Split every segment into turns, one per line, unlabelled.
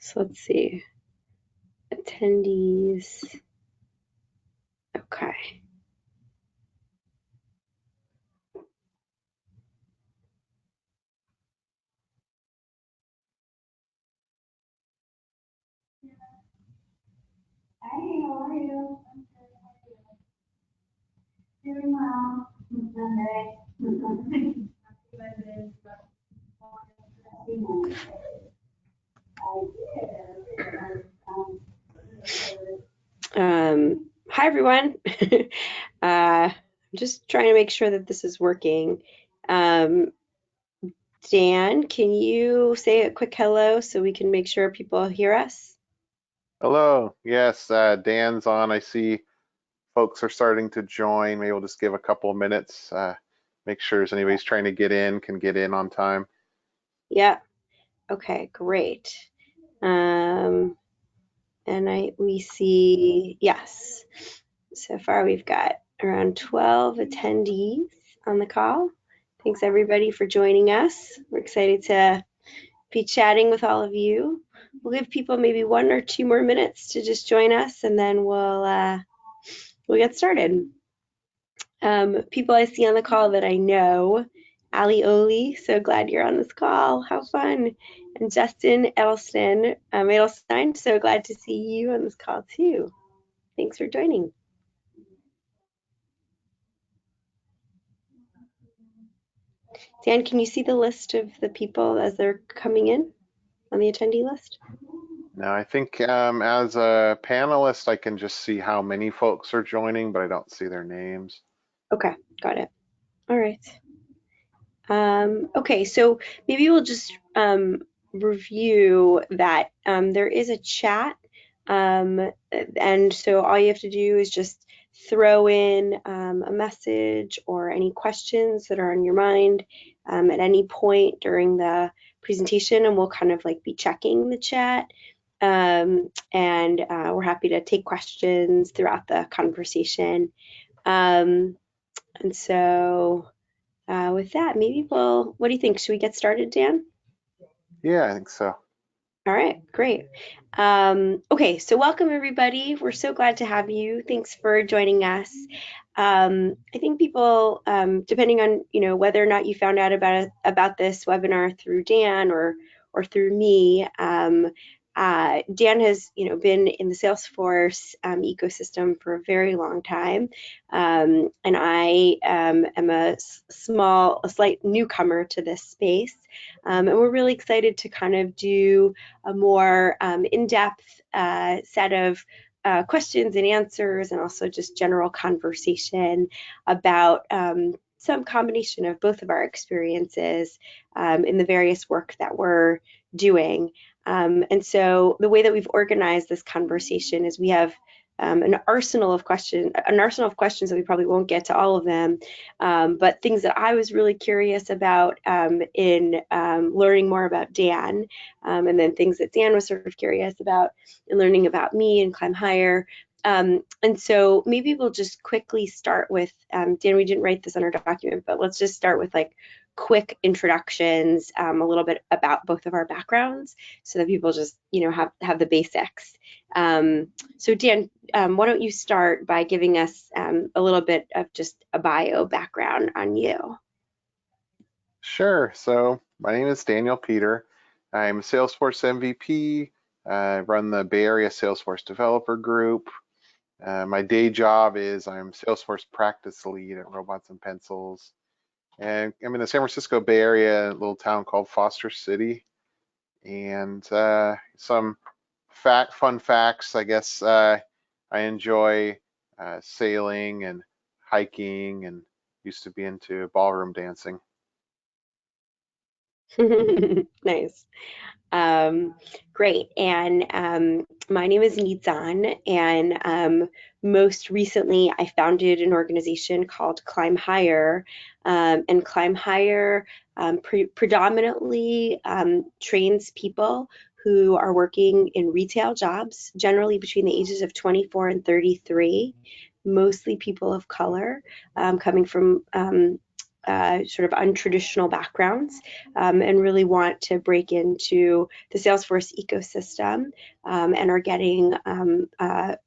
So let's see. Attendees. Okay.
Hey, how are you? Doing well. Sunday.
Hi, everyone. I'm just trying to make sure that this is working. Dan, can you say a quick hello so we can make sure people hear us?
Hello. Yes, Dan's on. I see folks are starting to join. Maybe we'll just give a couple of minutes. Make sure if anybody's trying to get in can get in on time.
Yeah. Okay, great. Um, and we see, yes. So far we've got around 12 attendees on the call. Thanks everybody for joining us. We're excited to be chatting with all of you. We'll give people maybe 1 or 2 more minutes to just join us, and then we'll get started. People I see on the call that I know, Ali Oli, so glad you're on this call. How fun! And Justin Edelstein, so glad to see you on this call too. Thanks for joining. Dan, can you see the list of the people as they're coming in on the attendee list?
Now, I think as a panelist, I can just see how many folks are joining, but I don't see their names.
Okay, got it. All right. Okay, so maybe we'll just review that there is a chat, and so all you have to do is just throw in a message or any questions that are on your mind at any point during the presentation, and we'll kind of like be checking the chat. And we're happy to take questions throughout the conversation. And so with that, maybe what do you think? Should we get started, Dan?
Yeah, I think so.
All right, great. Okay, so welcome everybody. We're so glad to have you. Thanks for joining us. I think people, depending on whether or not you found out about this webinar through Dan or through me, Dan has been in the Salesforce ecosystem for a very long time, and I am a slight newcomer to this space, and we're really excited to kind of do a more in-depth set of questions and answers, and also just general conversation about some combination of both of our experiences in the various work that we're doing. And so the way that we've organized this conversation is we have an arsenal of questions that we probably won't get to all of them, but things that I was really curious about in learning more about Dan, and then things that Dan was sort of curious about in learning about me and Climb Higher. And so maybe we'll just quickly start with, Dan, we didn't write this on our document, but let's just start with like quick introductions, a little bit about both of our backgrounds so that people just, have the basics. So Dan, why don't you start by giving us a little bit of just a bio background on you?
Sure. So my name is Daniel Peter. I'm a Salesforce MVP. I run the Bay Area Salesforce Developer Group. My day job is I'm Salesforce practice lead at Robots and Pencils. And I'm in the San Francisco Bay Area, a little town called Foster City. And some fun facts, I guess. I enjoy sailing and hiking, and used to be into ballroom dancing.
Nice. Great. And my name is Nitzan, and most recently I founded an organization called Climb Higher. And Climb Higher predominantly trains people who are working in retail jobs, generally between the ages of 24 and 33, mostly people of color, coming from sort of untraditional backgrounds and really want to break into the Salesforce ecosystem and are getting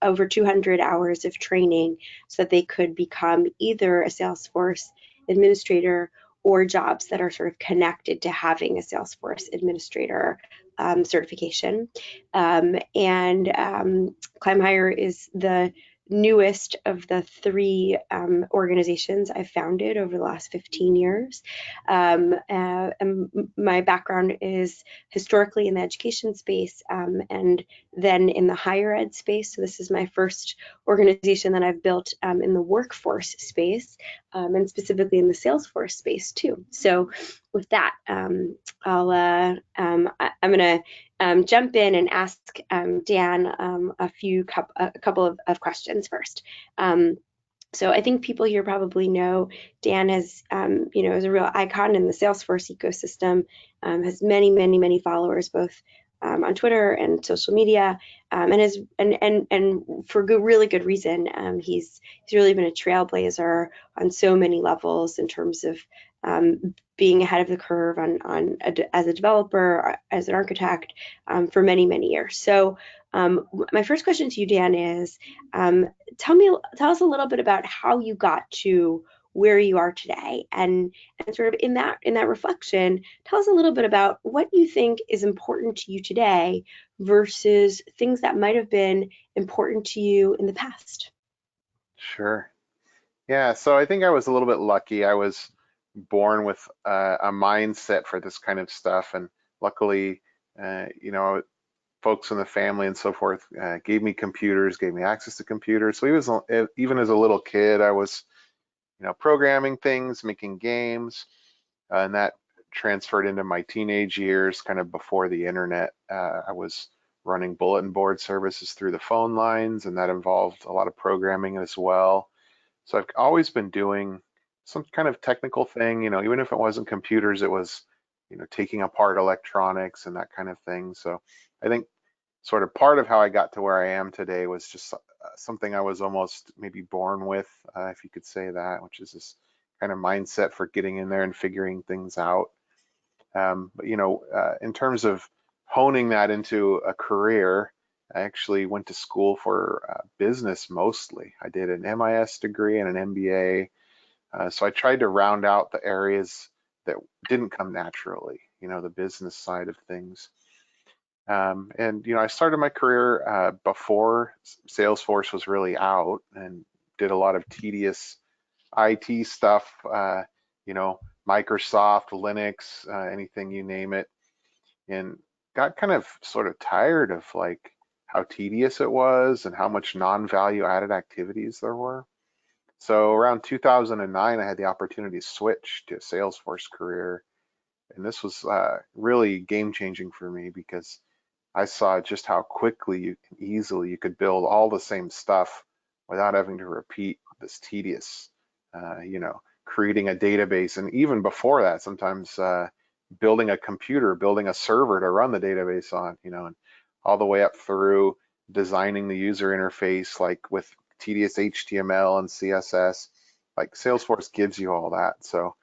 over 200 hours of training so that they could become either a Salesforce administrator or jobs that are sort of connected to having a Salesforce administrator certification. Climb Higher is the newest of the three organizations I've founded over the last 15 years. And my background is historically in the education space and then in the higher ed space. So this is my first organization that I've built in the workforce space and specifically in the Salesforce space too. So with that, I'm going to jump in and ask Dan a couple of questions first. So I think people here probably know Dan is a real icon in the Salesforce ecosystem, has many followers both on Twitter and social media, and for really good reason. He's really been a trailblazer on so many levels in terms of being ahead of the curve as a developer, as an architect for many years. So my first question to you, Dan, is tell us a little bit about how you got to where you are today, and sort of in that reflection, tell us a little bit about what you think is important to you today versus things that might have been important to you in the past.
Sure. Yeah, so I think I was a little bit lucky. I was born with a mindset for this kind of stuff, and luckily, you know, folks in the family and so forth gave me computers, gave me access to computers. So even as a little kid, I was, programming things, making games, and that transferred into my teenage years, kind of before the internet. I was running bulletin board services through the phone lines, and that involved a lot of programming as well. So I've always been doing some kind of technical thing, even if it wasn't computers, it was, taking apart electronics and that kind of thing. So I think sort of part of how I got to where I am today was just something I was almost maybe born with, if you could say that, which is this kind of mindset for getting in there and figuring things out. But in terms of honing that into a career, I actually went to school for business mostly. I did an MIS degree and an MBA. So I tried to round out the areas that didn't come naturally, the business side of things. I started my career before Salesforce was really out, and did a lot of tedious IT stuff, Microsoft, Linux, anything you name it, and got kind of sort of tired of like how tedious it was and how much non-value added activities there were. So around 2009, I had the opportunity to switch to a Salesforce career, and this was really game changing for me because I saw just how quickly easily you could build all the same stuff without having to repeat this tedious, creating a database. And even before that, sometimes building a computer, building a server to run the database on, and all the way up through designing the user interface, like with tedious HTML and CSS. Like Salesforce gives you all that. So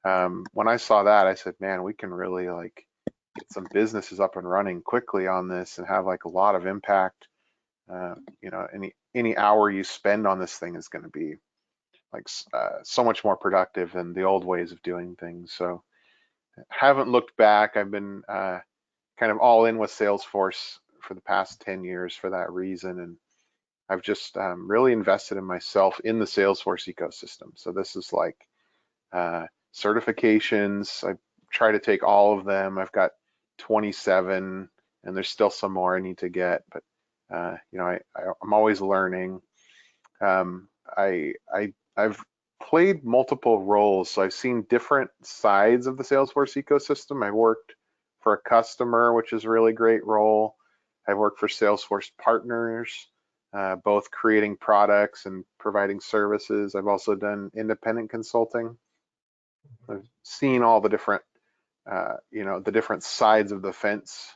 when I saw that, I said, man, we can really like get some businesses up and running quickly on this and have like a lot of impact. Any hour you spend on this thing is going to be like so much more productive than the old ways of doing things. So haven't looked back. I've been kind of all in with Salesforce for the past 10 years for that reason. And I've just really invested in myself in the Salesforce ecosystem. So this is like certifications. I try to take all of them. I've got 27, and there's still some more I need to get, but I'm always learning. I've played multiple roles, so I've seen different sides of the Salesforce ecosystem. I worked for a customer, which is a really great role. I've worked for Salesforce partners, both creating products and providing services. I've also done independent consulting. I've seen all the different the different sides of the fence,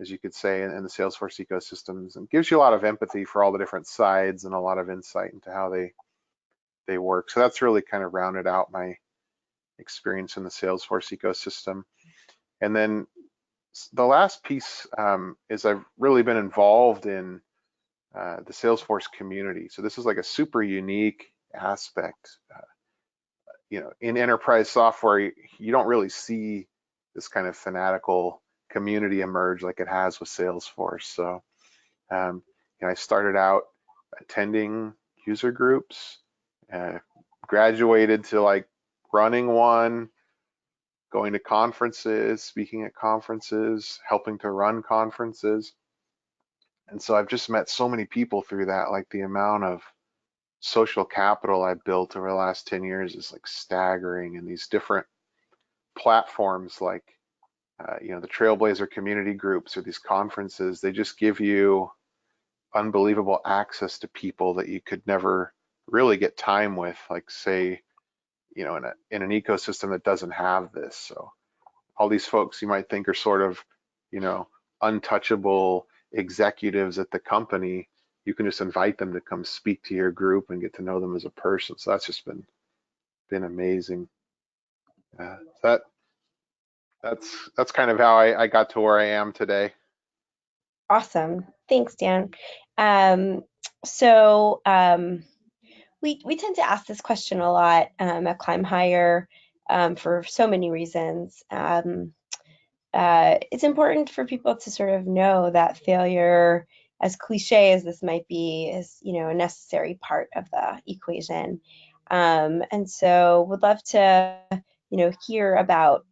as you could say, in the Salesforce ecosystems, and gives you a lot of empathy for all the different sides and a lot of insight into how they they work. So that's really kind of rounded out my experience in the Salesforce ecosystem. And then the last piece is I've really been involved in the Salesforce community. So this is like a super unique aspect. In enterprise software, you don't really see this kind of fanatical community emerge like it has with Salesforce. So I started out attending user groups, graduated to like running one, going to conferences, speaking at conferences, helping to run conferences. And so I've just met so many people through that. Like the amount of social capital I've built over the last 10 years is like staggering. And these different platforms like, the Trailblazer community groups or these conferences, they just give you unbelievable access to people that you could never really get time with, like say, in an ecosystem that doesn't have this. So all these folks you might think are sort of, you know, untouchable executives at the company, you can just invite them to come speak to your group and get to know them as a person. So that's just been amazing. So that's kind of how I got to where I am today.
Awesome. Thanks, Dan. Um, so we tend to ask this question a lot at Climb Higher for so many reasons. It's important for people to sort of know that failure, as cliche as this might be, is a necessary part of the equation. And so, would love to hear about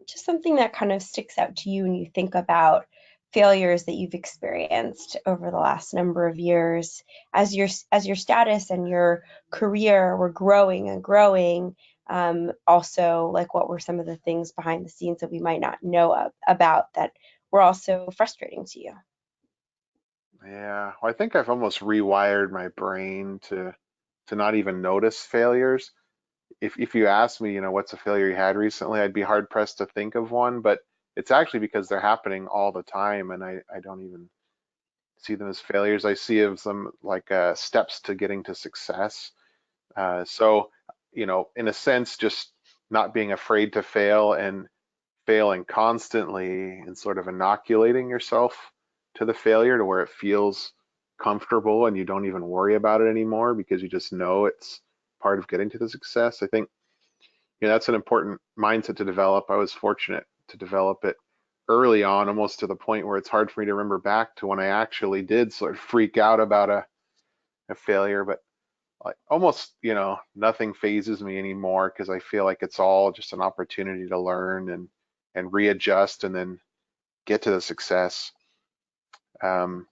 just something that kind of sticks out to you when you think about failures that you've experienced over the last number of years as your status and your career were growing and growing. Also, like, what were some of the things behind the scenes that we might not know about that were also frustrating to you?
Yeah, well, I think I've almost rewired my brain to not even notice failures. If you ask me, what's a failure you had recently, I'd be hard pressed to think of one, but it's actually because they're happening all the time and I don't even see them as failures. I see them like steps to getting to success. So, in a sense, just not being afraid to fail and failing constantly and sort of inoculating yourself to the failure to where it feels comfortable and you don't even worry about it anymore because you just know it's part of getting to the success. I think that's an important mindset to develop. I was fortunate to develop it early on, almost to the point where it's hard for me to remember back to when I actually did sort of freak out about a failure. But like almost, nothing phases me anymore because I feel like it's all just an opportunity to learn and readjust and then get to the success. Um,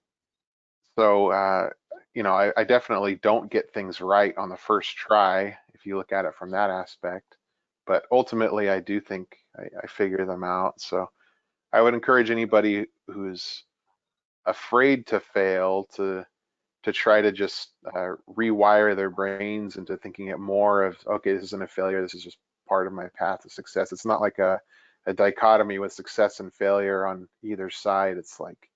so I definitely don't get things right on the first try if you look at it from that aspect. But ultimately, I do think I figure them out. So I would encourage anybody who's afraid to fail to try to just rewire their brains into thinking it more of, okay, this isn't a failure. This is just part of my path to success. It's not like a dichotomy with success and failure on either side. It's like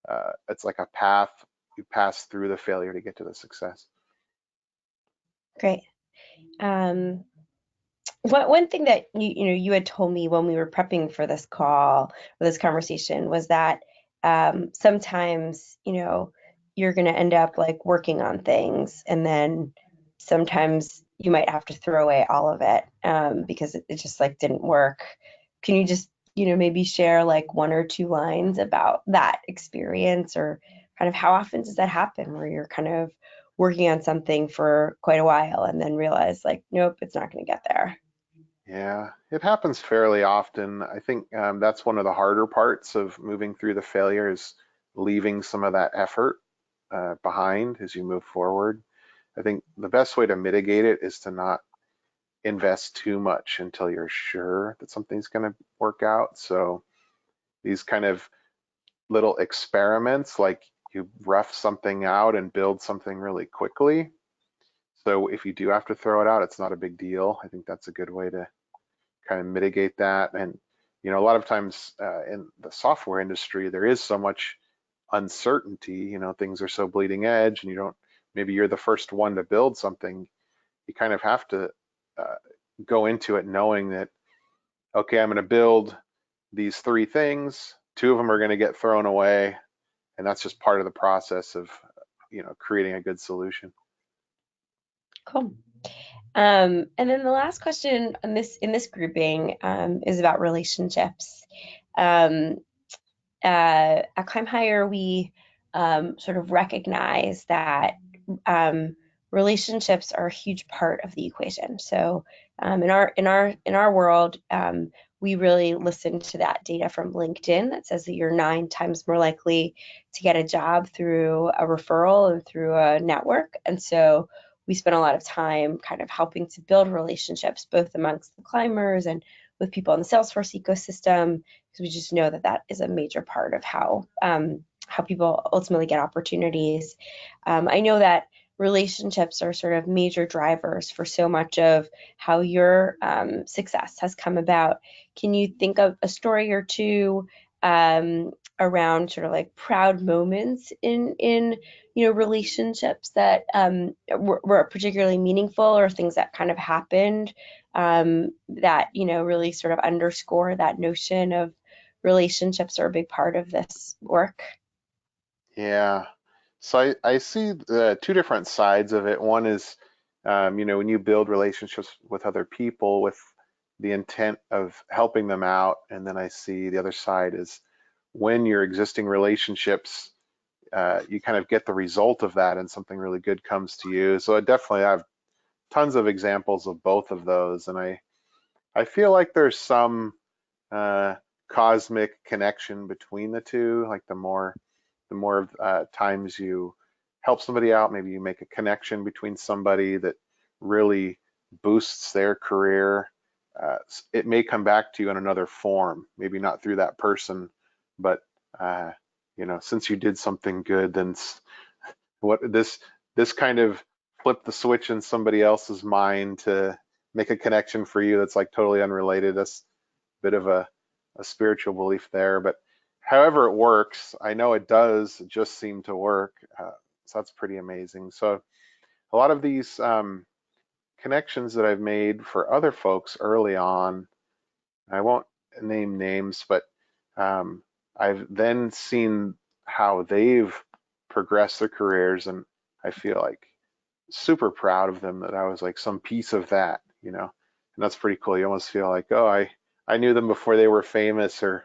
a path you pass through the failure to get to the success.
Great. Um, one thing that you had told me when we were prepping for this call or this conversation was that sometimes you're going to end up like working on things, and then sometimes you might have to throw away all of it because it just like didn't work. Can you just maybe share like one or two lines about that experience, or kind of how often does that happen where you're kind of working on something for quite a while and then realize like, nope, it's not going to get there?
Yeah, it happens fairly often. I think that's one of the harder parts of moving through the failure is leaving some of that effort behind as you move forward. I think the best way to mitigate it is to not invest too much until you're sure that something's going to work out. So these kind of little experiments, like you rough something out and build something really quickly. So if you do have to throw it out, it's not a big deal. I think that's a good way to kind of mitigate that. And a lot of times in the software industry, there is so much uncertainty. Things are so bleeding edge, and maybe you're the first one to build something. you kind of have to uh, go into it knowing that, okay, I'm going to build these three things. Two of them are going to get thrown away, and that's just part of the process of, creating a good solution.
Cool. And then the last question in this grouping is about relationships. Um, at Climb Higher, we sort of recognize that um, relationships are a huge part of the equation. So in our world, we really listen to that data from LinkedIn that says that you're 9 times more likely to get a job through a referral and through a network. And so we spend a lot of time kind of helping to build relationships both amongst the climbers and with people in the Salesforce ecosystem, because we just know that that is a major part of how people ultimately get opportunities. I know that relationships are sort of major drivers for so much of how your success has come about. Can you think of a story or two around sort of like proud moments in relationships that were particularly meaningful, or things that kind of happened that really sort of underscore that notion of relationships are a big part of this work?
Yeah. So I see the two different sides of it. One is, when you build relationships with other people with the intent of helping them out. And then I see the other side is when your existing relationships, you kind of get the result of that and something really good comes to you. So I definitely have tons of examples of both of those. And I feel like there's some uh, cosmic connection between the two. Like the more times you help somebody out, maybe you make a connection between somebody that really boosts their career. It may come back to you in another form, maybe not through that person, but since you did something good, then what this kind of flipped the switch in somebody else's mind to make a connection for you that's like totally unrelated. That's a bit of a spiritual belief there, but however it works, I know it does just seem to work. So that's pretty amazing. So a lot of these connections that I've made for other folks early on, I won't name names, but um, I've then seen how they've progressed their careers, and I feel like super proud of them that I was like some piece of that. And that's pretty cool. You almost feel like, oh, I knew them before they were famous or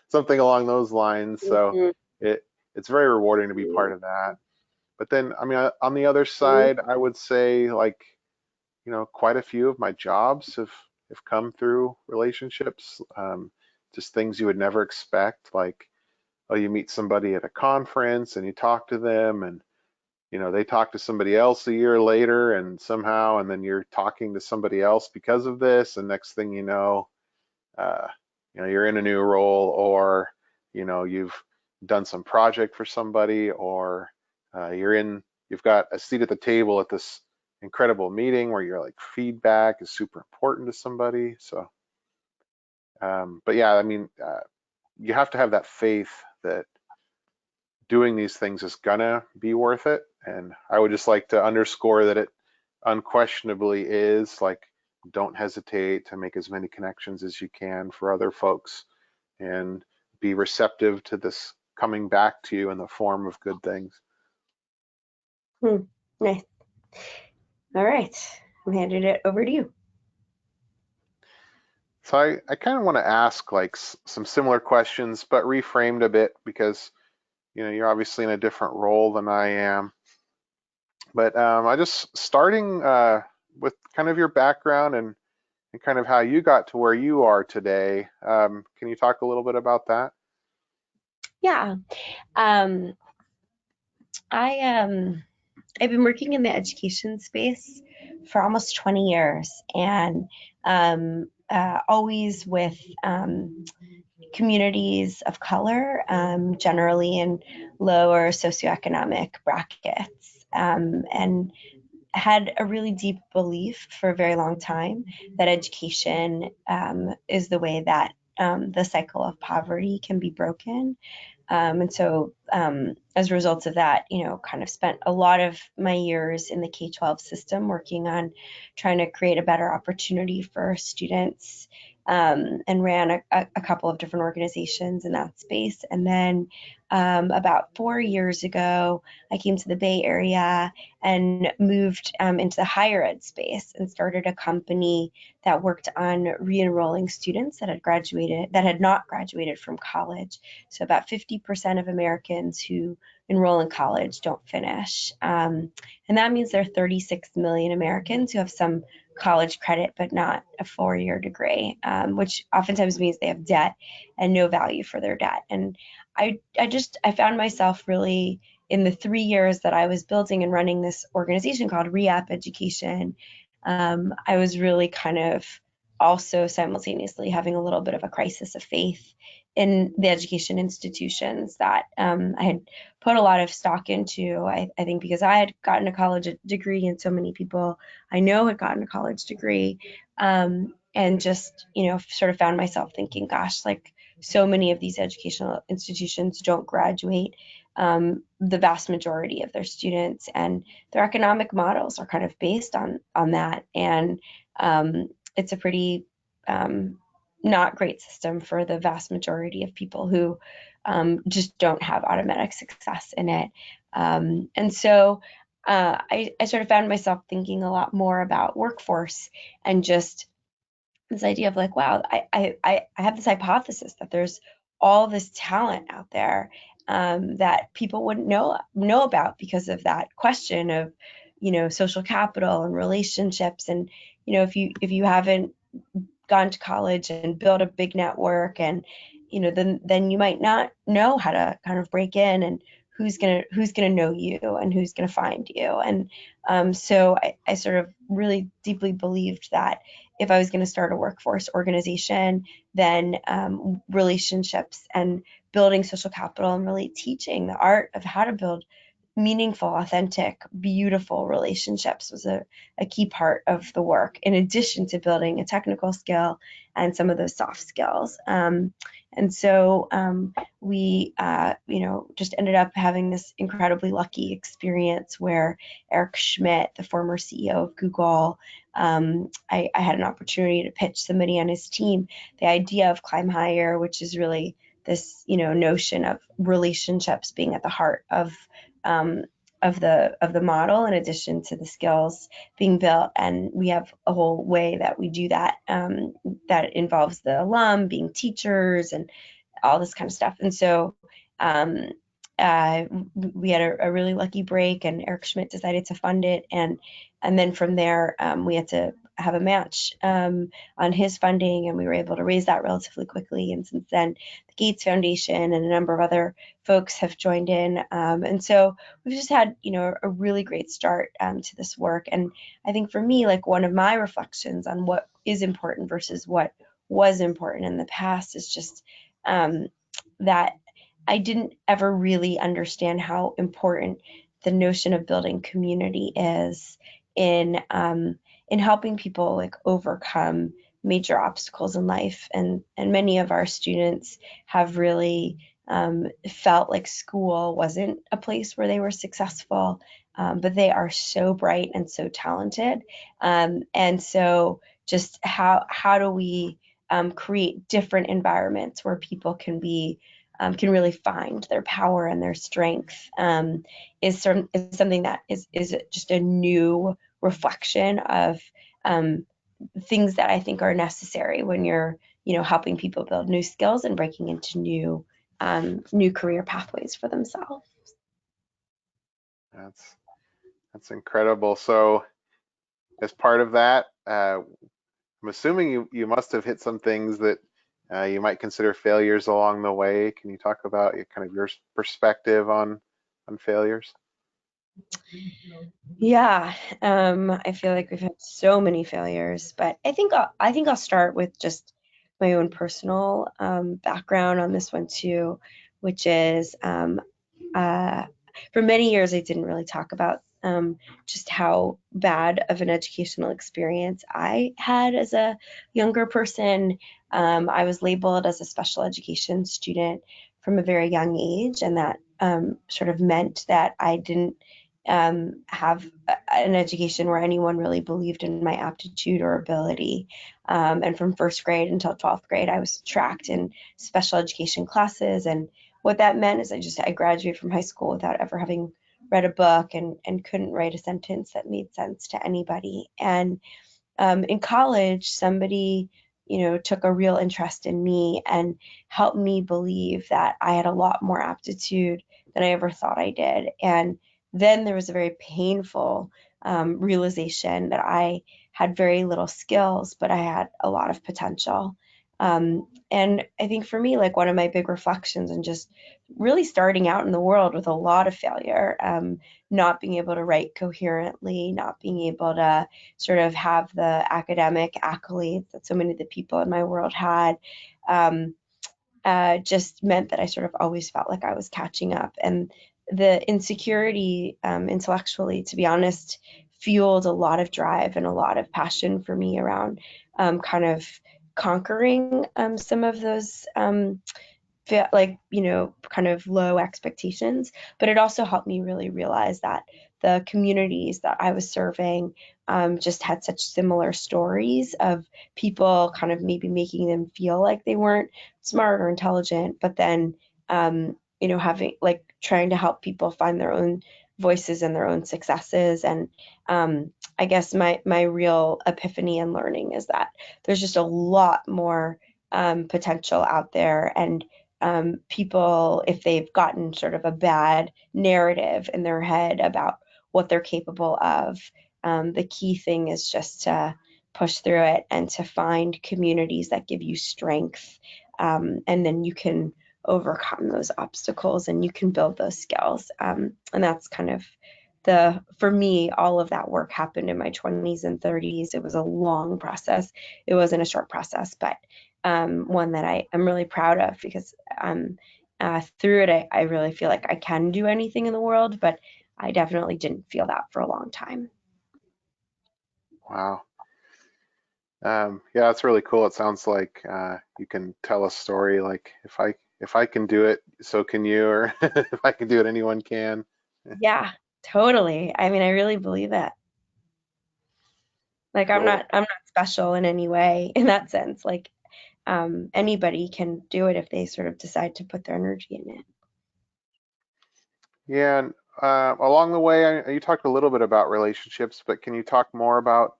something along those lines. So
Mhm.
it's very rewarding to be part of that. But then, I mean, on the other side, I would say like, quite a few of my jobs have come through relationships, just things you would never expect. Like, oh, you meet somebody at a conference and you talk to them, and they talk to somebody else a year later, and somehow, and then you're talking to somebody else because of this, and next thing uh, you're in a new role, or you've done some project for somebody, or you've got a seat at the table at this incredible meeting where you're like feedback is super important to somebody. So, but yeah, I mean, you have to have that faith that doing these things is gonna be worth it. And I would just like to underscore that it unquestionably is. Like, don't hesitate to make as many connections as you can for other folks and be receptive to this coming back to you in the form of good things.
Hmm. Nice. All right. I'm handing it over to you.
So I kind of want to ask like some similar questions, but reframed a bit because you're obviously in a different role than I am. But I just starting with kind of your background and kind of how you got to where you are today. Can you talk a little bit about that?
Yeah. Um, I've been working in the education space for almost 20 years, and always with communities of color, generally in lower socioeconomic brackets, and had a really deep belief for a very long time that education is the way that the cycle of poverty can be broken. And so as a result of that, kind of spent a lot of my years in the K-12 system working on trying to create a better opportunity for students, and ran a couple of different organizations in that space. And then about 4 years ago, I came to the Bay Area and moved into the higher ed space and started a company that worked on re-enrolling students that had not graduated from college. So about 50% of Americans who enroll in college don't finish. And that means there are 36 million Americans who have some college credit but not a 4-year degree, which oftentimes means they have debt and no value for their debt. And I found myself really in the 3 years that I was building and running this organization called Re-Up Education. I was really kind of also simultaneously having a little bit of a crisis of faith in the education institutions that I had put a lot of stock into. I think because I had gotten a college degree and so many people I know had gotten a college degree, and just, sort of found myself thinking, gosh, like so many of these educational institutions don't graduate the vast majority of their students, and their economic models are kind of based on that. And it's a pretty not great system for the vast majority of people who just don't have automatic success in it. And so I sort of found myself thinking a lot more about workforce and just this idea of like, wow, I have this hypothesis that there's all this talent out there that people wouldn't know about because of that question of, social capital and relationships. And, if you haven't gone to college and built a big network, and then you might not know how to kind of break in, and who's gonna know you and who's gonna find you. And so I sort of really deeply believed that if I was going to start a workforce organization, then relationships and building social capital and really teaching the art of how to build meaningful, authentic, beautiful relationships was a key part of the work, in addition to building a technical skill and some of those soft skills. And so we, just ended up having this incredibly lucky experience where Eric Schmidt, the former CEO of Google, I had an opportunity to pitch somebody on his team the idea of Climb Higher, which is really this, notion of relationships being at the heart um, of the model, in addition to the skills being built. And we have a whole way that we do that, that involves the alum being teachers and all this kind of stuff. And so um, uh, we had a really lucky break, and Eric Schmidt decided to fund it. And then from there, we had to have a match on his funding, and we were able to raise that relatively quickly. And since then, the Gates Foundation and a number of other folks have joined in. And so we've just had, a really great start to this work. And I think for me, like one of my reflections on what is important versus what was important in the past is just um, that I didn't ever really understand how important the notion of building community is in in helping people like overcome major obstacles in life. And many of our students have really felt like school wasn't a place where they were successful, but they are so bright and so talented. And so just how do we create different environments where people can really find their power and their strength, is something that is just a new reflection of um, things that I think are necessary when you're, helping people build new skills and breaking into new career pathways for themselves.
That's that's incredible. So as part of that, I'm assuming you must have hit some things that you might consider failures along the way. Can you talk about kind of your perspective on failures?
Yeah, I feel like we've had so many failures, but I think I'll start with just my own personal background on this one too, which is uh, for many years I didn't really talk about just how bad of an educational experience I had as a younger person. I was labeled as a special education student from a very young age, and that sort of meant that I didn't have an education where anyone really believed in my aptitude or ability. And from first grade until 12th grade, I was tracked in special education classes. And what that meant is I graduated from high school without ever having read a book and couldn't write a sentence that made sense to anybody. And in college, somebody, took a real interest in me and helped me believe that I had a lot more aptitude than I ever thought I did. And then there was a very painful realization that I had very little skills, but I had a lot of potential. And I think for me, like one of my big reflections and just really starting out in the world with a lot of failure, not being able to write coherently, not being able to sort of have the academic accolades that so many of the people in my world had, um, just meant that I sort of always felt like I was catching up. And the insecurity, intellectually, to be honest, fueled a lot of drive and a lot of passion for me around kind of conquering some of those like, kind of low expectations, but it also helped me really realize that the communities that I was serving just had such similar stories of people kind of maybe making them feel like they weren't smart or intelligent, but then, having like trying to help people find their own voices and their own successes. And I guess my real epiphany and learning is that there's just a lot more potential out there. And people, if they've gotten sort of a bad narrative in their head about what they're capable of, the key thing is just to push through it and to find communities that give you strength. And then you can overcome those obstacles and you can build those skills. And that's kind of for me, all of that work happened in my 20s and 30s. It was a long process. It wasn't a short process, but one that I'm really proud of because through it, I really feel like I can do anything in the world, but I definitely didn't feel that for a long time.
Wow. Yeah, that's really cool. It sounds like you can tell a story like if I can do it, so can you, or if I can do it, anyone can.
Yeah, totally. I mean, I really believe it. Like
Cool.
I'm not special in any way in that sense. Like anybody can do it if they sort of decide to put their energy in it.
Yeah, and along the way, you talked a little bit about relationships, but can you talk more about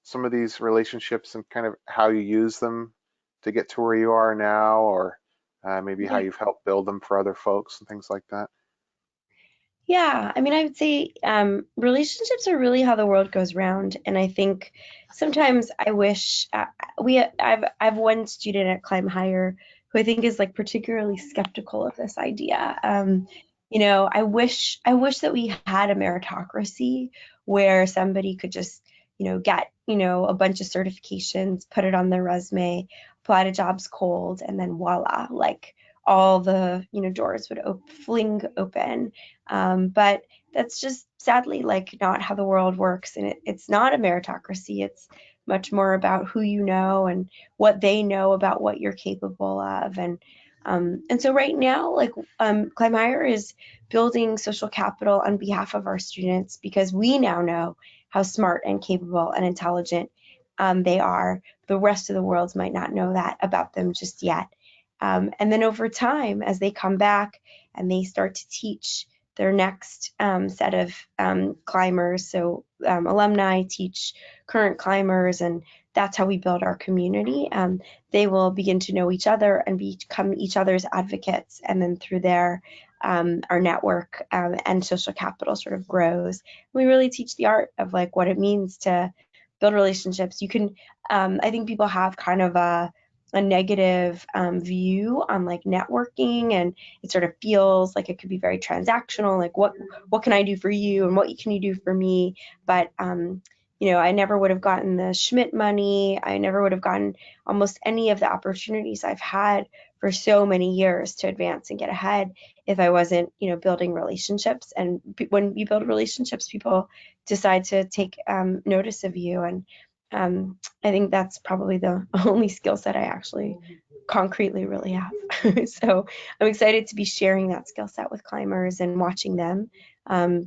some of these relationships and kind of how you use them to get to where you are now, or maybe how
Yeah.
you've helped build them for other folks and things like that?
Yeah, I mean, I would say relationships are really how the world goes round, and I think sometimes I wish I've one student at Climb Higher who I think is like particularly skeptical of this idea. I wish that we had a meritocracy where somebody could just get a bunch of certifications, put it on their resume, apply to jobs cold, and then voila, like all the doors would fling open, but that's just sadly like not how the world works. And it's not a meritocracy. It's much more about who you know and what they know about what you're capable of. And so right now, like Climb Higher is building social capital on behalf of our students because we now know how smart and capable and intelligent they are. The rest of the world might not know that about them just yet. And then over time, as they come back and they start to teach their next set of climbers. So alumni teach current climbers, and that's how we build our community. They will begin to know each other and become each other's advocates, and then through there, our network and social capital sort of grows. We really teach the art of like what it means to build relationships. You can, I think people have kind of a negative view on like networking, and it sort of feels like it could be very transactional, like what can I do for you and what can you do for me. But I never would have gotten the Schmidt money. I never would have gotten almost any of the opportunities I've had for so many years to advance and get ahead if I wasn't building relationships. And when you build relationships, people decide to take notice of you. And I think that's probably the only skill set I actually concretely really have. So I'm excited to be sharing that skill set with climbers and watching them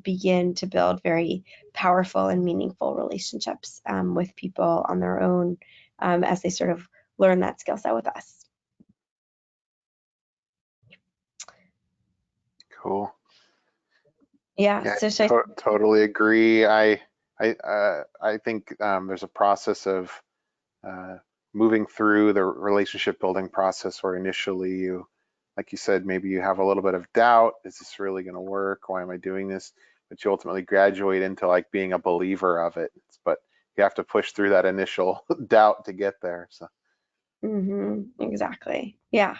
begin to build very powerful and meaningful relationships with people on their own as they sort of learn that skill set with us.
Cool.
Yeah,
Yeah,
so should
totally agree. I think there's a process of uh, moving through the relationship building process where initially you, like you said, maybe you have a little bit of doubt. Is this really going to work? Why am I doing this? But you ultimately graduate into like being a believer of it. But you have to push through that initial doubt to get there. So
exactly. Yeah.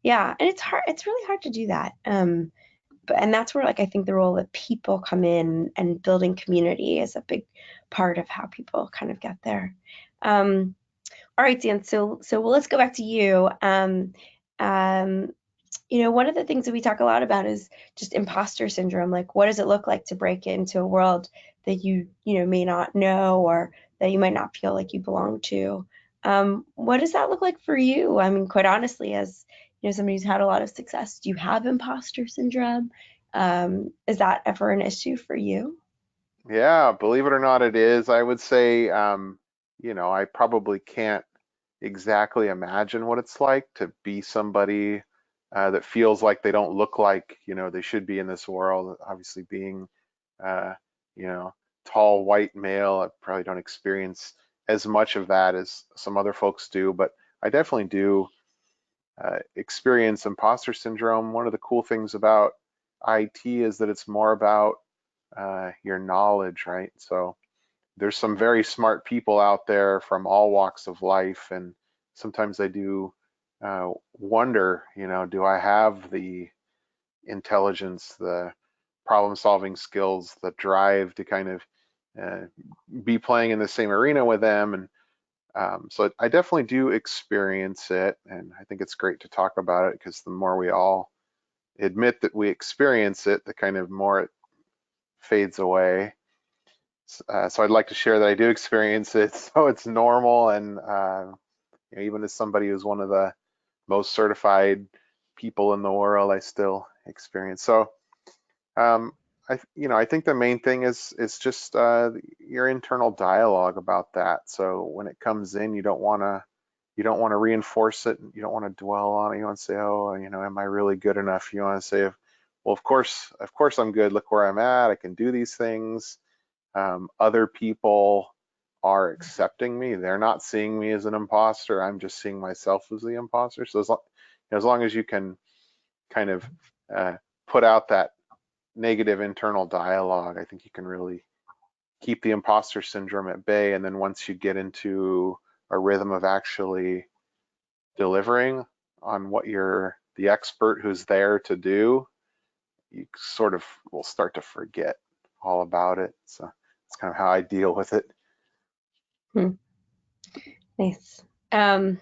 Yeah. And it's hard, it's really hard to do that. But and that's where like I think the role that people come in and building community is a big part of how people kind of get there. Um, all right, Dan. So well, let's go back to you. Um, one of the things that we talk a lot about is just imposter syndrome. Like, what does it look like to break into a world that you may not know or that you might not feel like you belong to? What does that look like for you? I mean, quite honestly, as somebody who's had a lot of success, do you have imposter syndrome? Is that ever an issue for you?
yeah, believe it or not, it is. I would say, I probably can't exactly imagine what it's like to be somebody that feels like they don't look like, they should be in this world. Obviously, being, uh, you know, tall white male, I probably don't experience as much of that as some other folks do, but I definitely do experience imposter syndrome. One of the cool things about IT is that it's more about your knowledge, right? So there's some very smart people out there from all walks of life, and sometimes I do wonder, do I have the intelligence, the problem-solving skills, the drive to kind of uh, be playing in the same arena with them? And so I definitely do experience it, and I think it's great to talk about it because the more we all admit that we experience it, the kind of more it fades away. So I'd like to share that I do experience it, so it's normal, and even as somebody who's one of the most certified people in the world, I still experience. So um, I think the main thing is just your internal dialogue about that. So when it comes in, you don't want to reinforce it. You don't want to dwell on it. You want to say, oh, am I really good enough? You want to say, well, of course I'm good. Look where I'm at. I can do these things. Other people are accepting me. They're not seeing me as an imposter. I'm just seeing myself as the imposter. So as long as you can kind of uh, put out that negative internal dialogue, I think you can really keep the imposter syndrome at bay. And then once you get into a rhythm of actually delivering on what you're the expert who's there to do, you sort of will start to forget all about it. So that's kind of how I deal with it.
Hmm, nice. Um,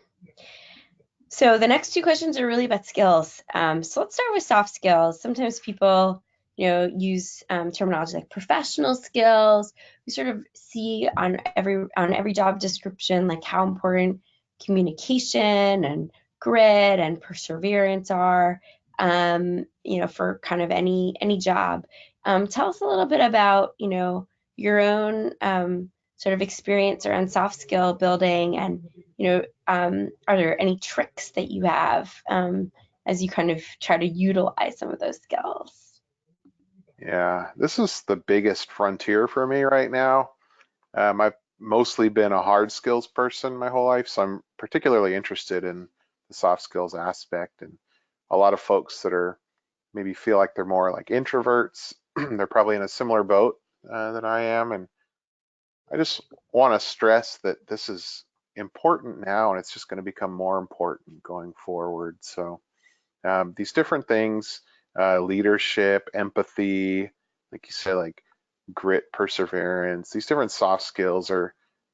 So the next two questions are really about skills. So let's start with soft skills. Sometimes people, use terminology like professional skills. We sort of see on every job description like how important communication and grit and perseverance are, for kind of any job. Tell us a little bit about, your own sort of experience around soft skill building and are there any tricks that you have as you kind of try to utilize some of those skills?
Yeah, this is the biggest frontier for me right now. I've mostly been a hard skills person my whole life, so I'm particularly interested in the soft skills aspect. And a lot of folks that are maybe feel like they're more like introverts, they're probably in a similar boat that I am. And I just want to stress that this is important now, and it's just going to become more important going forward. So these different things, leadership, empathy, like you said, like grit, perseverance, these different soft skills are,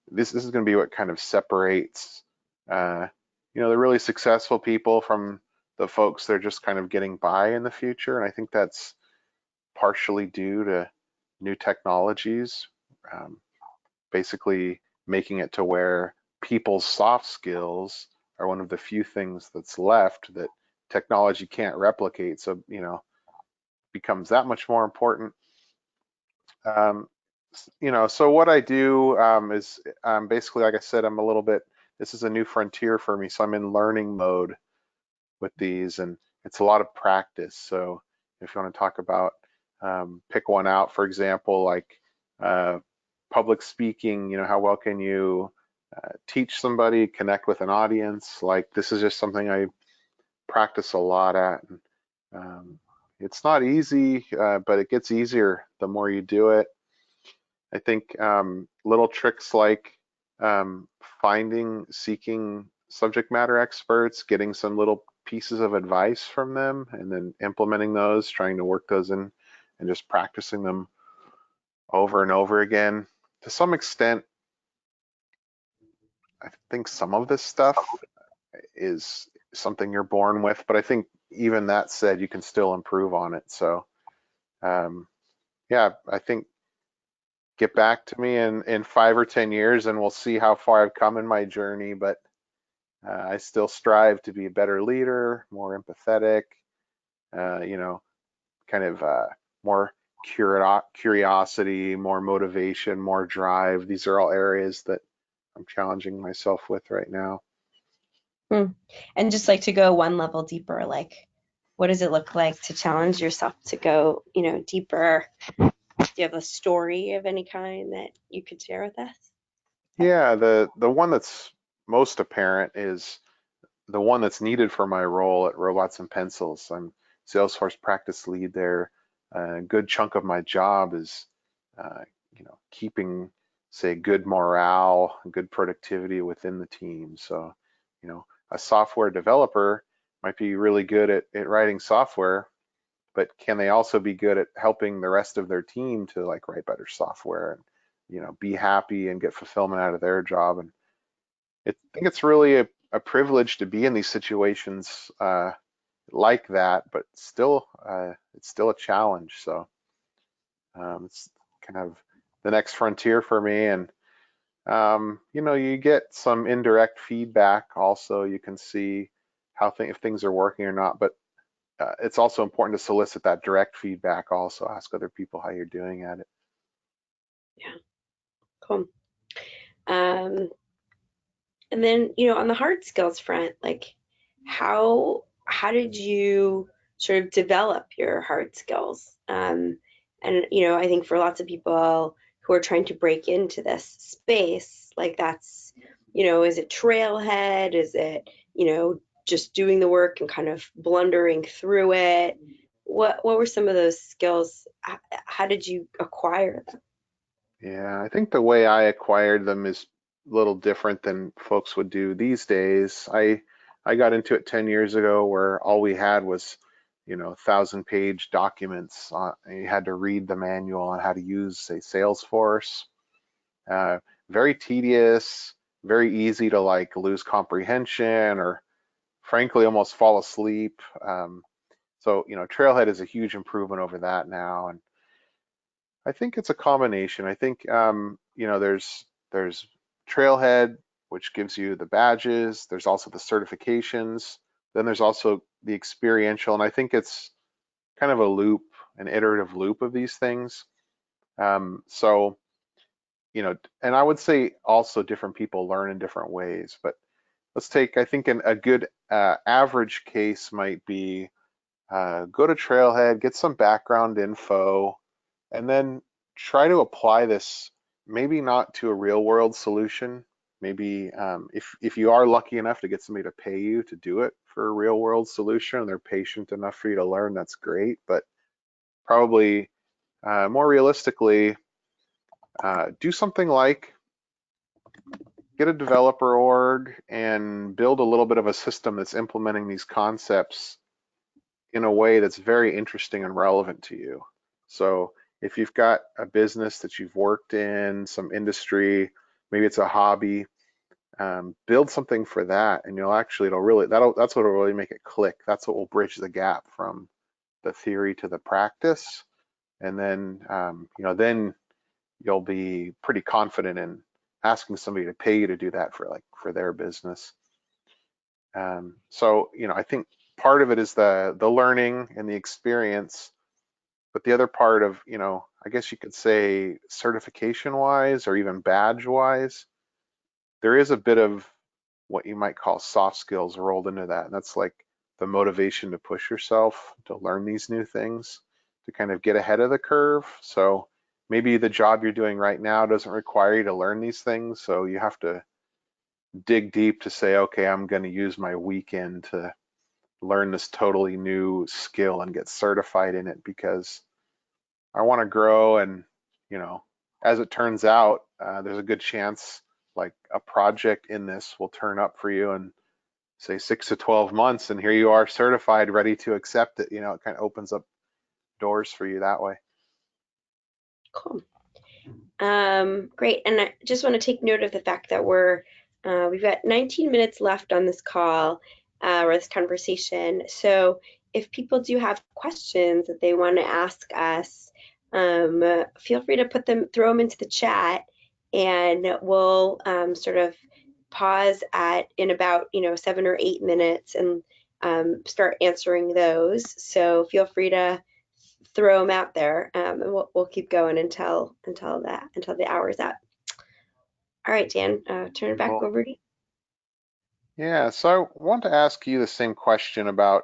this is going to be what kind of separates, uh, the really successful people from the folks that are just kind of getting by in the future. And I think that's partially due to new technologies, um, basically making it to where people's soft skills are one of the few things that's left that technology can't replicate. So, becomes that much more important. Um, so what I do is basically, like I said, this is a new frontier for me. So I'm in learning mode with these, and it's a lot of practice. So if you want to talk about, pick one out, for example, like uh, public speaking, how well can you teach somebody, connect with an audience? Like this is just something I practice a lot at. And, it's not easy, but it gets easier the more you do it. I think little tricks like um, seeking subject matter experts, getting some little pieces of advice from them, and then implementing those, trying to work those in, and just practicing them over and over again. To some extent, I think some of this stuff is something you're born with, but I think even that said, you can still improve on it. So, um, yeah, I think get back to me in 5 or 10 years and we'll see how far I've come in my journey. But I still strive to be a better leader, more empathetic, uh, you know, kind of more curiosity, more motivation, more drive. These are all areas that I'm challenging myself with right now.
Hmm. And just like to go one level deeper, like what does it look like to challenge yourself to go, deeper? Do you have a story of any kind that you could share with us?
Yeah, the one that's most apparent is the one that's needed for my role at Robots and Pencils. I'm Salesforce practice lead there. A good chunk of my job is, uh, keeping, say, good morale, good productivity within the team. So, a software developer might be really good at writing software, but can they also be good at helping the rest of their team to like write better software and, be happy and get fulfillment out of their job? And I think it's really a privilege to be in these situations like that, but still, it's still a challenge. So it's kind of the next frontier for me. And you get some indirect feedback. Also, you can see if things are working or not. But it's also important to solicit that direct feedback. Also, ask other people how you're doing at it.
Yeah, cool. Um, and then, on the hard skills front, like how did you sort of develop your hard skills? And I think for lots of people who are trying to break into this space, like that's, is it trailhead? Is it, just doing the work and kind of blundering through it? What were some of those skills? How did you acquire them?
Yeah, I think the way I acquired them is a little different than folks would do these days. I got into it 10 years ago where all we had was, 1,000-page documents. You had to read the manual on how to use, say, Salesforce. Uh, Very tedious, very easy to like lose comprehension or frankly almost fall asleep. So, Trailhead is a huge improvement over that now. And I think it's a combination. I think there's Trailhead, which gives you the badges. There's also the certifications. Then there's also the experiential, and I think it's kind of a loop, an iterative loop of these things. So and I would say also different people learn in different ways. But let's take, I think, a good average case might be go to Trailhead, get some background info, and then try to apply this maybe not to a real world solution. Maybe if you are lucky enough to get somebody to pay you to do it for a real world solution and they're patient enough for you to learn, that's great. But probably more realistically, do something like get a developer org and build a little bit of a system that's implementing these concepts in a way that's very interesting and relevant to you. So if you've got a business that you've worked in, some industry, maybe it's a hobby, build something for that, and that's what will really make it click. That's what will bridge the gap from the theory to the practice, and then you'll be pretty confident in asking somebody to pay you to do that for their business. So, I think part of it is the learning and the experience, but the other part of, I guess you could say certification wise or even badge wise, there is a bit of what you might call soft skills rolled into that. And that's like the motivation to push yourself to learn these new things, to kind of get ahead of the curve. So maybe the job you're doing right now doesn't require you to learn these things. So you have to dig deep to say, okay, I'm going to use my weekend to learn this totally new skill and get certified in it because I want to grow. And, you know, as it turns out, there's a good chance like a project in this will turn up for you in say 6 to 12 months, and here you are certified, ready to accept it. It kind of opens up doors for you that way.
Cool. Great. And I just want to take note of the fact that we've got 19 minutes left on this call, or this conversation. So if people do have questions that they want to ask us, feel free to throw them into the chat, and we'll sort of pause in about 7 or 8 minutes and start answering those. So feel free to throw them out there, and we'll keep going until the hour's up. All right, Dan, turn it back
Cool.
over to you.
Yeah, so I want to ask you the same question about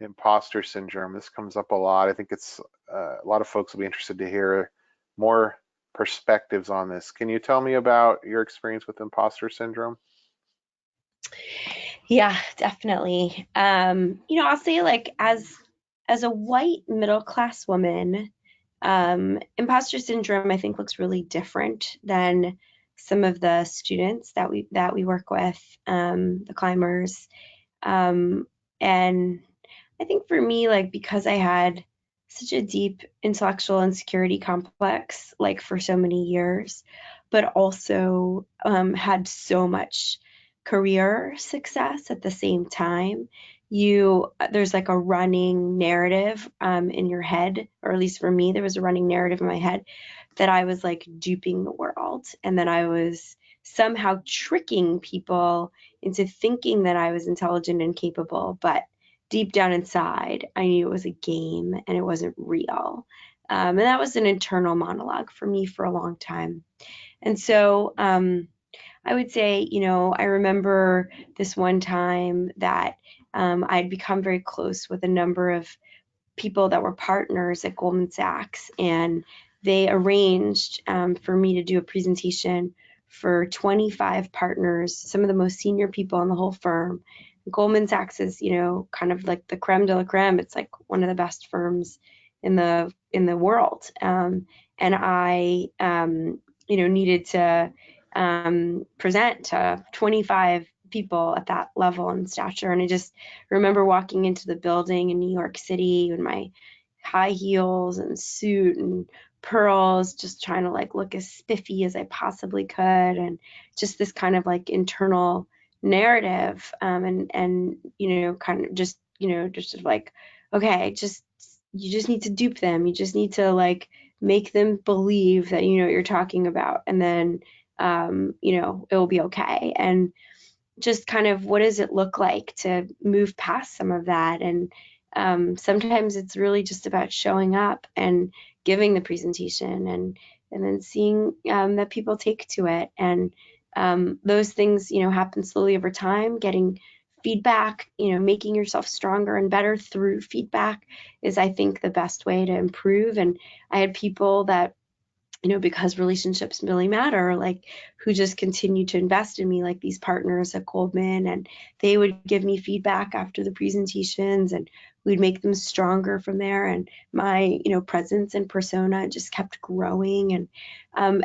imposter syndrome. This comes up a lot. I think it's a lot of folks will be interested to hear more perspectives on this. Can you tell me about your experience with imposter syndrome?
Yeah, definitely. I'll say like as a white middle class woman, imposter syndrome I think looks really different than some of the students that we work with, the climbers. Um, and I think for me, like, because I had such a deep intellectual insecurity complex, like, for so many years, but also had so much career success at the same time, there's like a running narrative in your head, or at least for me, there was a running narrative in my head that I was like duping the world and that I was somehow tricking people into thinking that I was intelligent and capable, but deep down inside, I knew it was a game and it wasn't real. And that was an internal monologue for me for a long time. And so I would say, I remember this one time that I'd become very close with a number of people that were partners at Goldman Sachs, and they arranged for me to do a presentation for 25 partners, some of the most senior people in the whole firm. Goldman Sachs is, kind of like the creme de la creme. It's like one of the best firms in the world, and I, needed to present to 25 people at that level and stature. And I just remember walking into the building in New York City in my high heels and suit and pearls, just trying to like look as spiffy as I possibly could, and just this kind of like internal narrative, and kind of just like, okay, just you just need to dupe them. You just need to like make them believe that you know what you're talking about, and then it will be okay. And just kind of what does it look like to move past some of that? And sometimes it's really just about showing up and giving the presentation, and then seeing that people take to it. And those things, happen slowly over time. Getting feedback, making yourself stronger and better through feedback is, I think, the best way to improve. And I had people that, because relationships really matter, like, who just continue to invest in me, like these partners at Goldman, and they would give me feedback after the presentations, and we'd make them stronger from there. And my, presence and persona just kept growing. And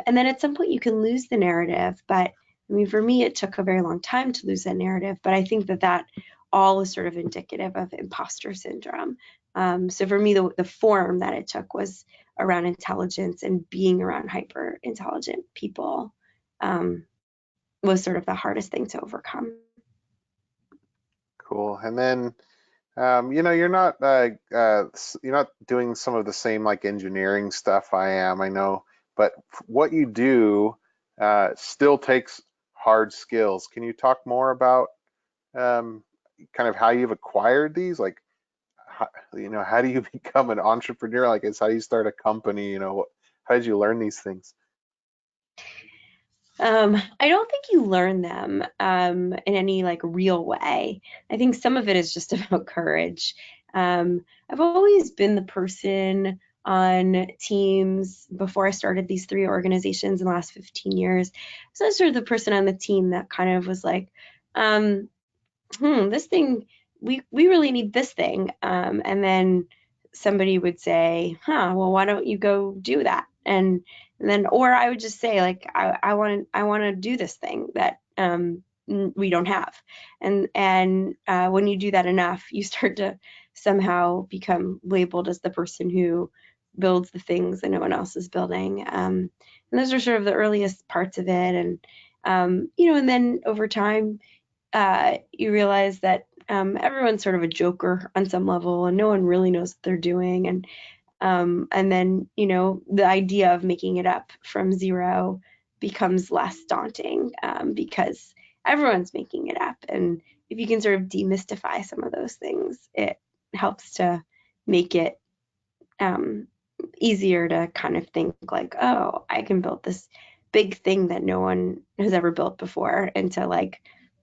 then at some point you can lose the narrative, but I mean, for me, it took a very long time to lose that narrative, but I think that all is sort of indicative of imposter syndrome. So for me, the form that it took was around intelligence, and being around hyper intelligent people um, was sort of the hardest thing to overcome.
Cool. And then, you're not doing some of the same like engineering stuff I am, I know, but what you do still takes hard skills. Can you talk more about um, kind of how you've acquired these, like how do you become an entrepreneur? Like, it's how do you start a company? How did you learn these things?
I don't think you learn them in any like real way. I think some of it is just about courage. I've always been the person on teams before I started these three organizations in the last 15 years. So I was sort of the person on the team that kind of was like, um, this thing, we really need this thing. And then somebody would say, well, why don't you go do that? And then, or I would just say, like, I want to do this thing that we don't have. And when you do that enough, you start to somehow become labeled as the person who builds the things that no one else is building. And those are sort of the earliest parts of it. And then over time, you realize that everyone's sort of a joker on some level, and no one really knows what they're doing. And then the idea of making it up from zero becomes less daunting because everyone's making it up. And if you can sort of demystify some of those things, it helps to make it um, easier to kind of think like, oh, I can build this big thing that no one has ever built before, into like,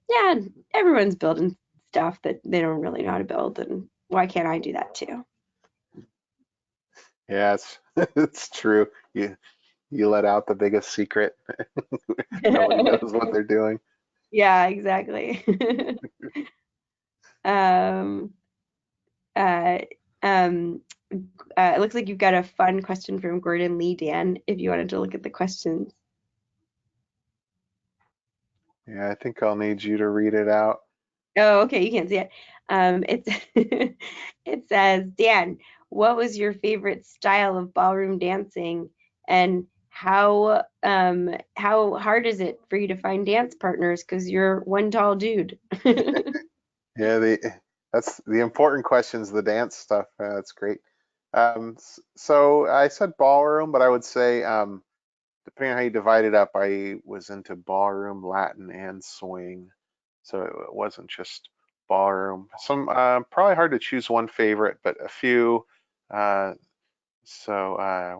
yeah, everyone's building stuff that they don't really know how to build, and why can't I do that too?
Yeah, it's it's true. You let out the biggest secret. Nobody knows what they're doing.
Yeah, exactly. um, uh, um, it looks like you've got a fun question from Gordon Lee, Dan, if you wanted to look at the questions.
Yeah, I think I'll need you to read it out.
Oh, okay, you can't see it. It's it says, Dan, what was your favorite style of ballroom dancing, and how hard is it for you to find dance partners because you're one tall dude?
Yeah, that's the important questions, the dance stuff. That's great. So I said ballroom, but I would say, depending on how you divide it up, I was into ballroom, Latin, and swing. So it wasn't just ballroom. Some probably hard to choose one favorite, but a few. Uh,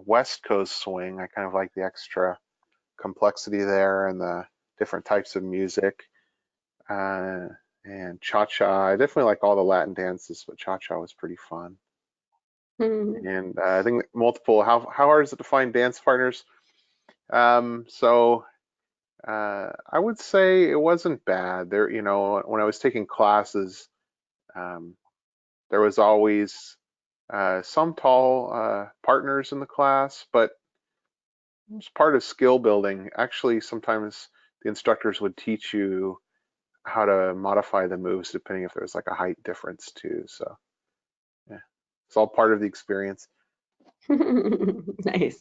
West Coast swing, I kind of like the extra complexity there and the different types of music. Uh, and cha-cha, I definitely like all the Latin dances, but cha-cha was pretty fun. And I think multiple. How hard is it to find dance partners? So I would say it wasn't bad. There, when I was taking classes, um, there was always some tall partners in the class, but it was part of skill building. Actually, sometimes the instructors would teach you how to modify the moves depending if there's like a height difference too. So yeah, it's all part of the experience.
Nice.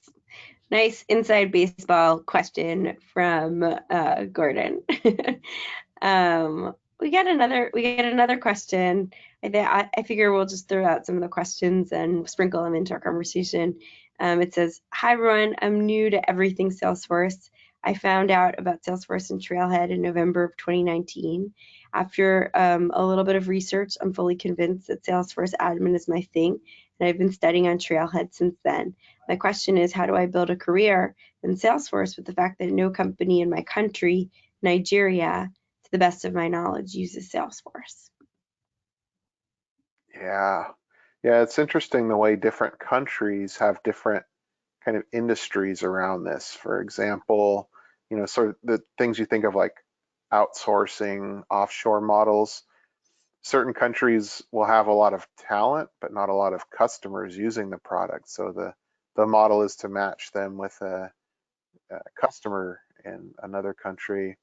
Nice inside baseball question from Gordon. We got another question. I figure we'll just throw out some of the questions and sprinkle them into our conversation. It says, "Hi everyone, I'm new to everything Salesforce. I found out about Salesforce and Trailhead in November of 2019. After a little bit of research, I'm fully convinced that Salesforce admin is my thing, and I've been studying on Trailhead since then. My question is, how do I build a career in Salesforce with the fact that no company in my country, Nigeria, to the best of my knowledge, uses Salesforce?"
Yeah, yeah, it's interesting the way different countries have different kind of industries around this. For example, sort of the things you think of like outsourcing, offshore models. Certain countries will have a lot of talent, but not a lot of customers using the product. So the model is to match them with a customer in another country.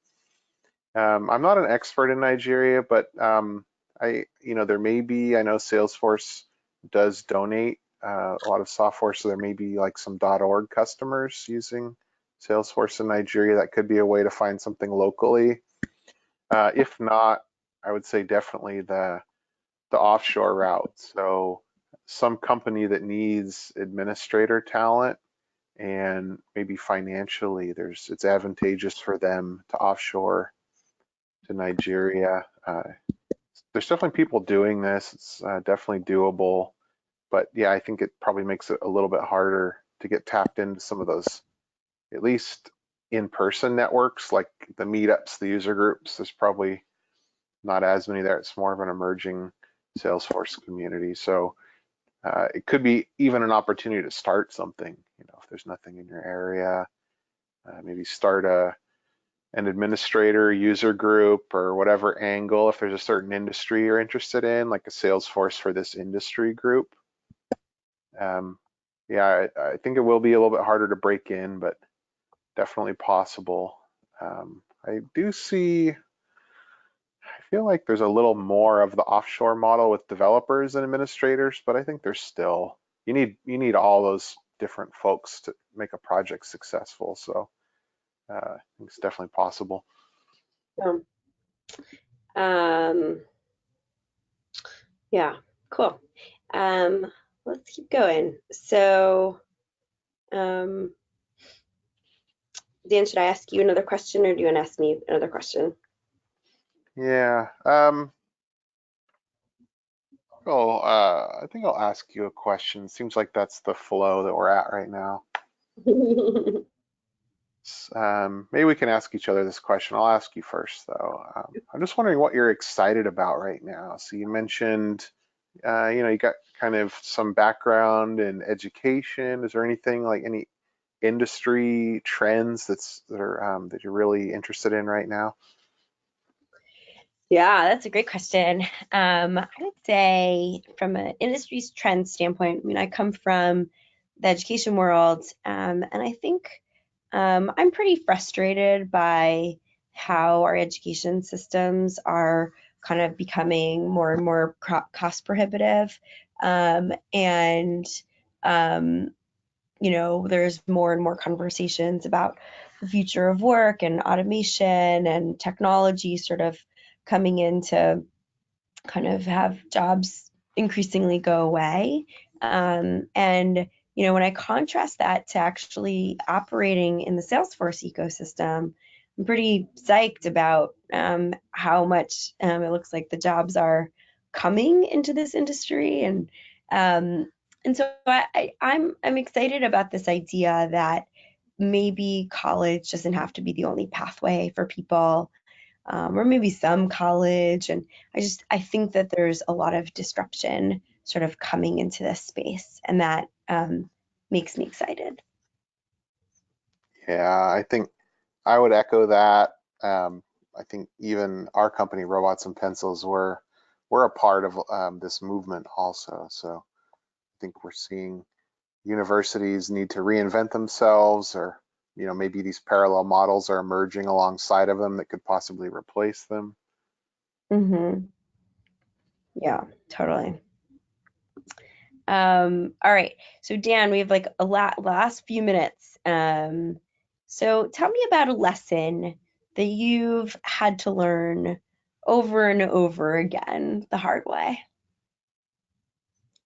I'm not an expert in Nigeria, but there may be. I know Salesforce does donate a lot of software, so there may be like some .org customers using Salesforce in Nigeria. That could be a way to find something locally. If not, I would say definitely the offshore route. So some company that needs administrator talent and maybe financially, it's advantageous for them to offshore to Nigeria. there's definitely people doing this. It's definitely doable, but yeah, I think it probably makes it a little bit harder to get tapped into some of those, at least in-person networks like the meetups, the user groups. There's probably not as many there. It's more of an emerging Salesforce community. So it could be even an opportunity to start something. If there's nothing in your area, maybe start an administrator user group or whatever angle. If there's a certain industry you're interested in, like a Salesforce for this industry group. Um, yeah, I think it will be a little bit harder to break in, but definitely possible. I do see, I feel like there's a little more of the offshore model with developers and administrators, but I think there's still, you need all those different folks to make a project successful. So I think it's definitely possible.
So, um, yeah, cool. Um, let's keep going. So, um, Dan, should I ask you another question or do you want to ask me another question?
Yeah. I think I'll ask you a question. Seems like that's the flow that we're at right now. Maybe we can ask each other this question. I'll ask you first, though. I'm just wondering what you're excited about right now. So you mentioned, you got kind of some background in education. Is there anything like any industry trends that you're really interested in right now?
Yeah, that's a great question. I would say from an industry's trend standpoint, I mean, I come from the education world, and I think I'm pretty frustrated by how our education systems are kind of becoming more and more cost prohibitive. And um, there's more and more conversations about the future of work and automation and technology sort of coming in to kind of have jobs increasingly go away. And when I contrast that to actually operating in the Salesforce ecosystem, I'm pretty psyched about how much it looks like the jobs are coming into this industry, um, and so I'm excited about this idea that maybe college doesn't have to be the only pathway for people, or maybe some college. And I think that there's a lot of disruption sort of coming into this space, and that makes me excited.
Yeah, I think I would echo that. Um, I think even our company, Robots and Pencils, we're a part of this movement also. So I think we're seeing universities need to reinvent themselves, or maybe these parallel models are emerging alongside of them that could possibly replace them.
Hmm. Yeah, totally. All right. So Dan, we have like a last few minutes. So tell me about a lesson that you've had to learn over and over again the hard way.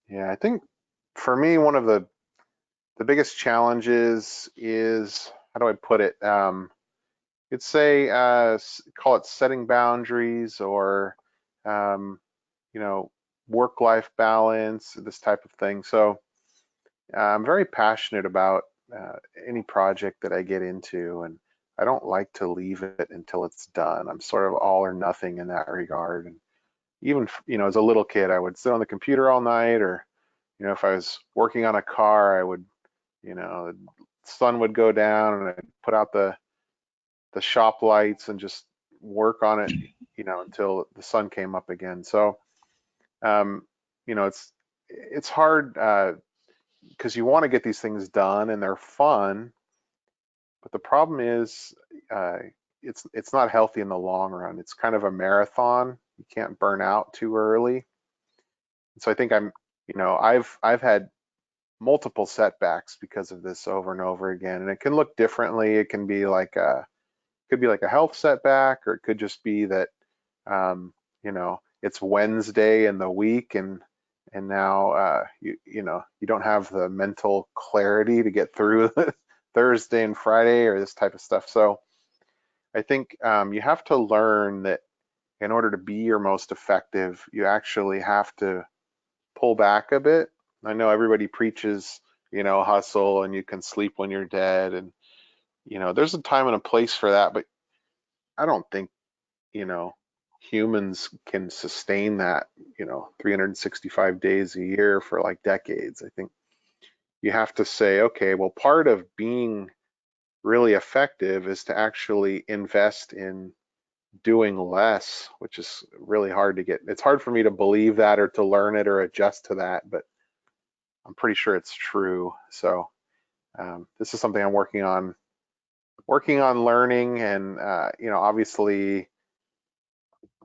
Yeah, I think for me, one of the biggest challenges is, how do I put it? You'd say call it setting boundaries, or um, you know, work-life balance, this type of thing. So I'm very passionate about uh, any project that I get into, and I don't like to leave it until it's done. I'm sort of all or nothing in that regard. And even, as a little kid, I would sit on the computer all night, or, if I was working on a car, I would, the sun would go down and I'd put out the shop lights and just work on it, until the sun came up again. So, um, it's hard because you want to get these things done and they're fun, but the problem is uh, it's not healthy in the long run. It's kind of a marathon. You can't burn out too early. So I think I've had multiple setbacks because of this over and over again, and it can look differently. It can be like a health setback, or it could just be that it's Wednesday in the week, and now you don't have the mental clarity to get through Thursday and Friday or this type of stuff. So I think you have to learn that in order to be your most effective, you actually have to pull back a bit. I know everybody preaches, hustle and you can sleep when you're dead. And, there's a time and a place for that, but I don't think, you know, humans can sustain that, 365 days a year for like decades. I think you have to say, okay, well, part of being really effective is to actually invest in doing less, which is really hard to get. It's hard for me to believe that or to learn it or adjust to that, but I'm pretty sure it's true. So this is something I'm working on learning, and obviously,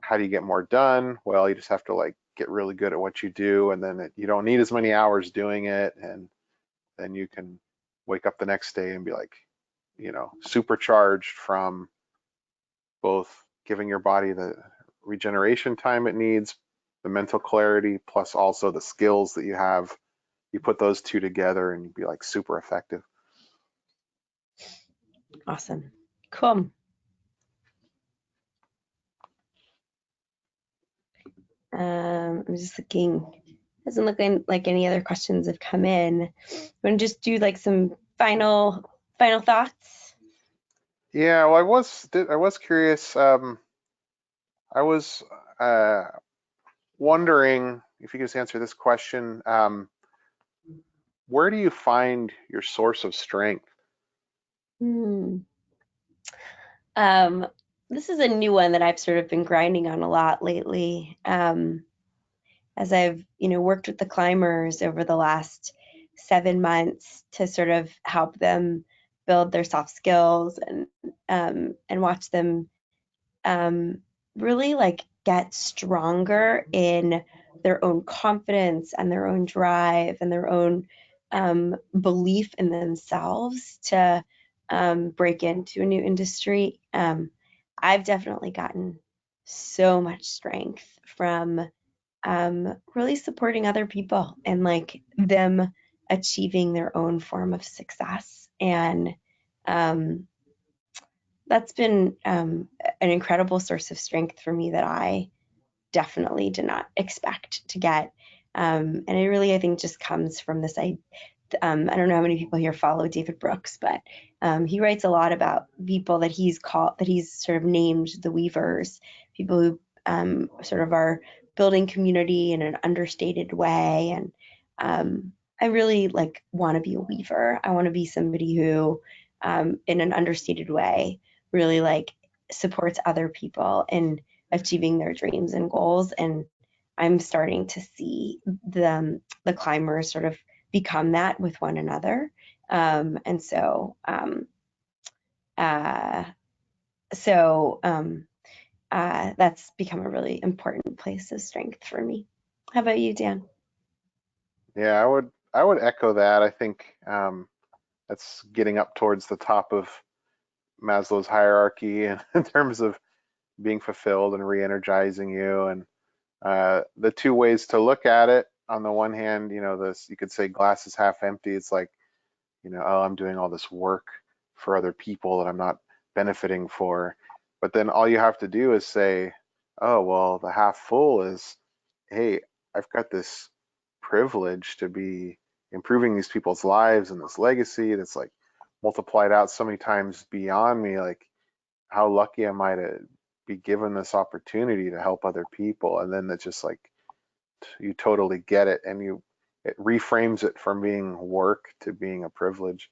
how do you get more done? Well, you just have to like get really good at what you do, and then you don't need as many hours doing it, and then you can wake up the next day and be like, supercharged from both giving your body the regeneration time it needs, the mental clarity, plus also the skills that you have. You put those two together and you'd be like super effective.
Awesome. Cool. I'm just looking. Doesn't look like any other questions have come in. Want to just do like some final thoughts?
Yeah, well, I was curious. I was uh, wondering if you could just answer this question. Where do you find your source of strength?
Hmm. Um, this is a new one that I've sort of been grinding on a lot lately. As I've, worked with the climbers over the last 7 months to sort of help them build their soft skills and watch them um, really like get stronger in their own confidence and their own drive and their own belief in themselves to break into a new industry. I've definitely gotten so much strength from really supporting other people and like them achieving their own form of success. And um, that's been an incredible source of strength for me that I definitely did not expect to get. And it really, I think, just comes from this. I don't know how many people here follow David Brooks, but he writes a lot about people that he's sort of named the weavers, people who sort of are building community in an understated way. And I really like want to be a weaver. I want to be somebody who, in an understated way, really like supports other people in achieving their dreams and goals. And I'm starting to see the climbers sort of become that with one another. And uh, so that's become a really important place of strength for me. How about you, Dan?
Yeah, I would echo that. I think that's getting up towards the top of Maslow's hierarchy in terms of being fulfilled and re-energizing you. And the two ways to look at it, on the one hand, this, you could say glass is half empty. It's like, oh, I'm doing all this work for other people that I'm not benefiting for. But then all you have to do is say, oh, well, the half full is, hey, I've got this privilege to be improving these people's lives and this legacy that's like multiplied out so many times beyond me. Like, how lucky am I to be given this opportunity to help other people? And then it's just like, you totally get it, and it reframes it from being work to being a privilege.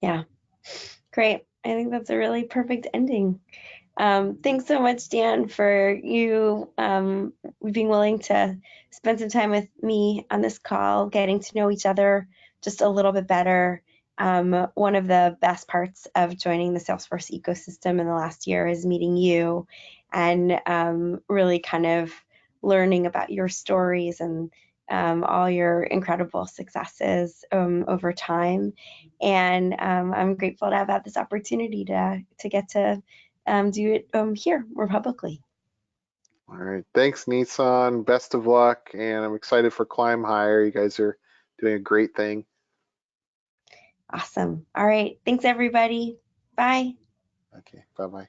Yeah, great. I think that's a really perfect ending. Thanks so much, Dan, for you being willing to spend some time with me on this call, getting to know each other just a little bit better. One of the best parts of joining the Salesforce ecosystem in the last year is meeting you and really kind of learning about your stories and all your incredible successes over time. And I'm grateful to have had this opportunity to get to do it here more publicly.
All right. Thanks, Nissan. Best of luck. And I'm excited for Climb Higher. You guys are doing a great thing.
Awesome. All right. Thanks, everybody. Bye.
Okay. Bye bye.